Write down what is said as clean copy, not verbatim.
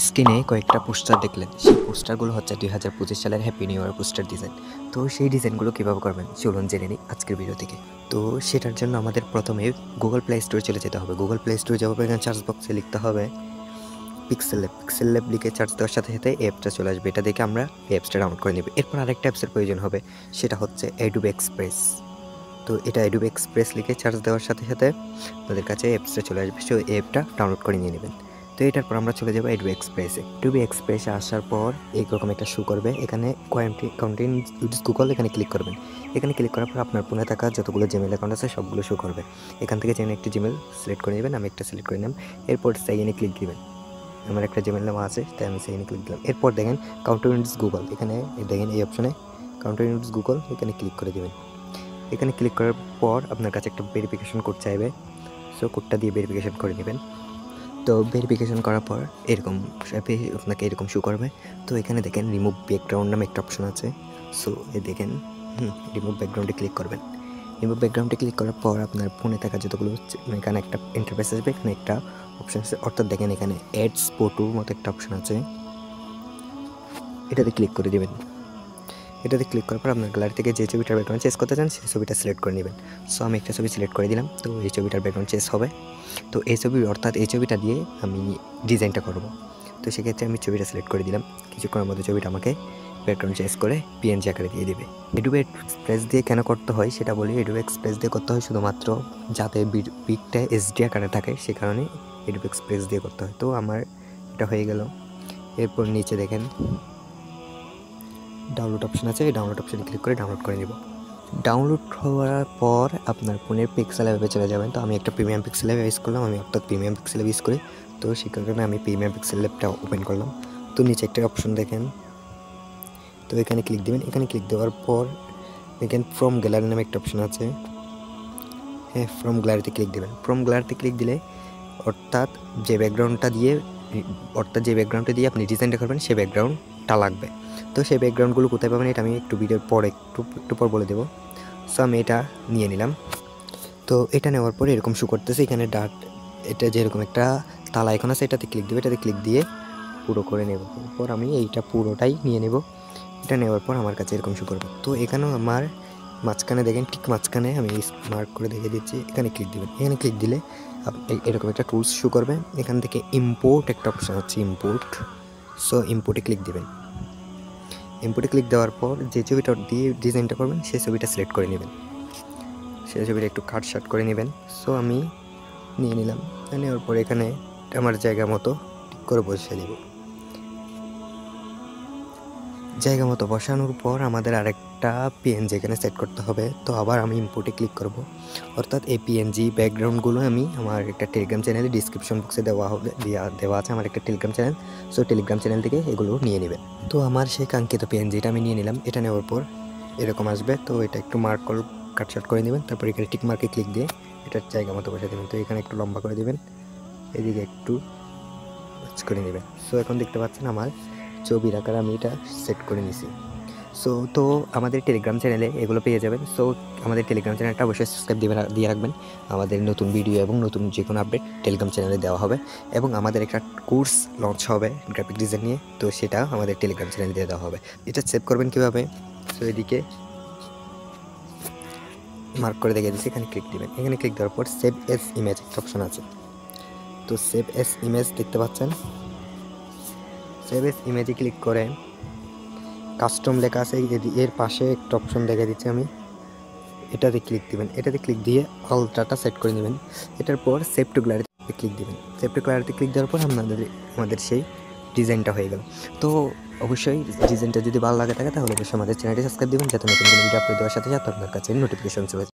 স্ক্রিনে কয়েকটা পোস্টার দেখলেন, সেই পোস্টারগুলো হচ্ছে 2025 সালের happy new year poster design. তো সেই ডিজাইনগুলো কীভাবে করবেন চলুন জেনে নিই আজকের ভিডিও থেকে। তো সেটার জন্য আমাদের প্রথমে গুগল প্লে স্টোরে চলে যেতে হবে। গুগল প্লে স্টোরে যাওয়ার পর এখানে সার্চ বক্সে লিখতে হবে পিক্সেল ল্যাব। পিক্সেল ল্যাব লিখে সার্চ দেওয়ার সাথে সাথে অ্যাপসটা চলে আসবে। এটা দেখে আমরা অ্যাপসটা ডাউনলোড করে নেব। এরপর আরেকটা অ্যাপসের প্রয়োজন হবে, সেটা হচ্ছে অ্যাডোবে এক্সপ্রেস। তো এটা অ্যাডোবে এক্সপ্রেস লিখে সার্চ দেওয়ার সাথে সাথে আমাদের কাছে অ্যাপসটা চলে আসবে, সেই অ্যাপটা ডাউনলোড করে নিয়ে নেবেন। তো এটার পর আমরা চলে যাবো অ্যাডোবে এক্সপ্রেসে। অ্যাডোবে এক্সপ্রেসে আসার পর এইরকম একটা শো করবে, এখানে কন্টেন্ট ইউজ গুগল, এখানে ক্লিক করবেন। এখানে ক্লিক করার পর আপনার ফোনে থাকা যতগুলো জিমেল অ্যাকাউন্ট আছে সবগুলো শো করবে। এখান থেকে যেন একটি জিমেল সিলেক্ট করে নেবেন, আমি একটা সিলেক্ট করে নিলাম। এরপর সাইনে ক্লিক দিবেন। আমার একটা জিমেল নাম আছে, তাই আমি সাইনে ক্লিক দিলাম। এরপর দেখেন কাউন্টার ইউজ গুগল, এখানে দেখেন এই অপশনে কাউন্টার ইউজ গুগল, এখানে ক্লিক করে দেবেন। এখানে ক্লিক করার পর আপনার কাছে একটা ভেরিফিকেশন কোড চাইবে, সো কোডটা দিয়ে ভেরিফিকেশন করে নেবেন। তো ভেরিফিকেশন করার পর এরকম আপনাকে এরকম শো করবে। তো এখানে দেখেন রিমুভ ব্যাকগ্রাউন্ড নামে একটা অপশন আছে, সো এ দেখেন রিমুভ ব্যাকগ্রাউন্ডে ক্লিক করবেন। রিমুভ ব্যাকগ্রাউন্ডে ক্লিক করার পর আপনার ফোনে থাকা যতগুলো এখানে একটা ইন্টারফেস আসবে, এখানে একটা অপশন আছে, অর্থাৎ দেখেন এখানে অ্যাডস ফটোর মতো একটা অপশন আছে, এটাতে ক্লিক করে দেবেন। এটাতে ক্লিক করার পর আপনার গ্যালারি থেকে যে ছবিটার ব্যাকগ্রাউন্ড চেঞ্জ করতে চান সেই ছবিটা সিলেক্ট করে নেবেন। সো আমি একটা ছবি সিলেক্ট করে দিলাম, তো এই ছবিটার ব্যাকগ্রাউন্ড চেঞ্জ হবে। তো এই ছবি অর্থাৎ এই ছবিটা দিয়ে আমি ডিজাইনটা করব। তো সেক্ষেত্রে আমি ছবিটা সিলেক্ট করে দিলাম। কিছুক্ষণের মধ্যে ছবিটা আমাকে ব্যাকগ্রাউন্ড চেঞ্জ করে পিএনজি আকারে দিয়ে দেবে। অ্যাডোবে এক্সপ্রেস দিয়ে কেন করতে হয় সেটা বলি। অ্যাডোবে এক্সপ্রেস দিয়ে করতে হয় শুধুমাত্র যাতে পিকটা এইচডি আকারে থাকে, সে কারণে অ্যাডোবে এক্সপ্রেস দিয়ে করতে হয়। তো আমার এটা হয়ে গেল। এরপর নিচে দেখেন ডাউনলোড অপশন আছে, এই ডাউনলোড অপশনে ক্লিক করে ডাউনলোড করে নেব। ডাউনলোড হওয়ার পর আপনার ফোনের পিক্সেল অ্যাপে চলে যাবেন। তো আমি একটা প্রিমিয়াম পিক্সেল অ্যাপ ইউজ করলাম, আমি অর্থাৎ প্রিমিয়াম পিক্সেল অ্যাপ ইউজ করি। তো সেই কারণে আমি প্রিমিয়াম পিক্সেল অ্যাপটা ওপেন করলাম। তো নিচে একটা অপশন দেখেন, তো এখানে ক্লিক দেবেন। এখানে ক্লিক দেওয়ার পর দেখেন ফ্রম গ্যালারি নামে একটা অপশন আছে, হ্যাঁ ফ্রম গ্যালারিতে ক্লিক দেবেন। ফ্রম গ্যালারিতে ক্লিক দিলে অর্থাৎ যে ব্যাকগ্রাউন্ডটা দিয়ে আপনি ডিজাইনটা করবেন সেই ব্যাকগ্রাউন্ডটা লাগবে। তো সেই ব্যাকগ্রাউন্ডগুলো কোথায় পাবেন এটা আমি একটু ভিডিওর পর একটু পর বলে দেবো। সো আমি এটা নিয়ে নিলাম। তো এটা নেওয়ার পরে এরকম শো করতেছে, এখানে এটা যেরকম একটা তালা আইকন আছে, এটাতে ক্লিক দেবে। এটাতে ক্লিক দিয়ে পুরো করে নেব। এরপর আমি এইটা পুরোটাই নিয়ে নেব। এটা নেওয়ার পর আমার কাছে এরকম শো করবে। তো এখানেও আমার মাঝখানে দেখেন ঠিক মাঝখানে আমি মার্ক করে দেখে দিচ্ছি, এখানে ক্লিক দেবেন। এখানে ক্লিক দিলে এরকম একটা টুলস শো করবে। এখান থেকে ইম্পোর্ট একটা অপশান হচ্ছে, ইম্পোর্ট। সো ইম্পোর্টে ক্লিক দেবেন। ইম্পোর্টে ক্লিক দেওয়ার পর যে ছবিটা দিয়ে ডিজাইনটা করবেন সেই ছবিটা সিলেক্ট করে নেবেন। সেই ছবিটা একটু কাটশাট করে নেবেন। সো আমি নিয়ে নিলাম। নেওয়ার পর এখানে আমার জায়গা মতো ঠিক করে বসিয়ে দেব। জায়গা মতো বসানোর পর আমাদের আরেকটা পিএনজি এখানে সেট করতে হবে। তো আবার আমি ইম্পোর্টে ক্লিক করব। অর্থাৎ এই পিএনজি ব্যাকগ্রাউন্ডগুলো আমি আমার একটা টেলিগ্রাম চ্যানেলে ডিসক্রিপশন বক্সে দেওয়া আছে আমার একটা Telegram channel. So Telegram channel থেকে এগুলো নিয়ে নেবেন। তো আমার সেই কাঙ্ক্ষিত পিএনজিটা আমি নিয়ে নিলাম। এটা নেওয়ার পর এরকম আসবে। তো এটা একটু কাটশাট করে নেবেন। তারপর এখানে টিক মার্কে ক্লিক দিয়ে এটার জায়গা মতো বসে দেবেন। তো এখানে একটু লম্বা করে দেবেন, এদিকে একটু করে নেবেন। সো এখন দেখতে পাচ্ছেন আমার ছবির আকার আমি এটা সেট করে নিছি। সো তো আমাদের টেলিগ্রাম চ্যানেলে এগুলো পেয়ে যাবেন। সো আমাদের টেলিগ্রাম চ্যানেলটা অবশ্যই সাবস্ক্রাইব দিয়ে রাখবেন। আমাদের নতুন ভিডিও এবং নতুন যে কোনো আপডেট টেলিগ্রাম চ্যানেলে দেওয়া হবে, এবং আমাদের একটা কোর্স লঞ্চ হবে গ্রাফিক ডিজাইন নিয়ে। তো সেটা আমাদের টেলিগ্রাম চ্যানেলে দিয়ে দেওয়া হবে। এটা সেভ করবেন কীভাবে? সো এদিকে মার্ক করে দেখে দিচ্ছি, এখানে ক্লিক দেবেন। এখানে ক্লিক দেওয়ার পর সেভ এস ইমেজ একটা অপশন আছে। তো সেভ এস ইমেজ দেখতে পাচ্ছেন, সেভ এস ইমেজে ক্লিক করে কাস্টম লেখা আছে, এর পাশে একটা অপশন দেখে দিচ্ছি আমি, এটাতে ক্লিক দিবেন। এটাতে ক্লিক দিয়ে আলট্রাটা সেট করে নেবেন। এটার পর সেভ টু গ্যালারিতে ক্লিক দিবেন। সেভ টু গ্যালারিতে ক্লিক দেওয়ার পর আমাদের সেই ডিজাইনটা হয়ে গেল। তো অবশ্যই ডিজাইনটা যদি ভালো লাগে থাকে তাহলে অবশ্যই আমাদের চ্যানেলটি সাবস্ক্রাইব দিবেন, যাতে নতুন কোনো ভিডিও আপলোড দেওয়ার সাথে সাথে আপনার কাছে নোটিফিকেশন চলে যায়।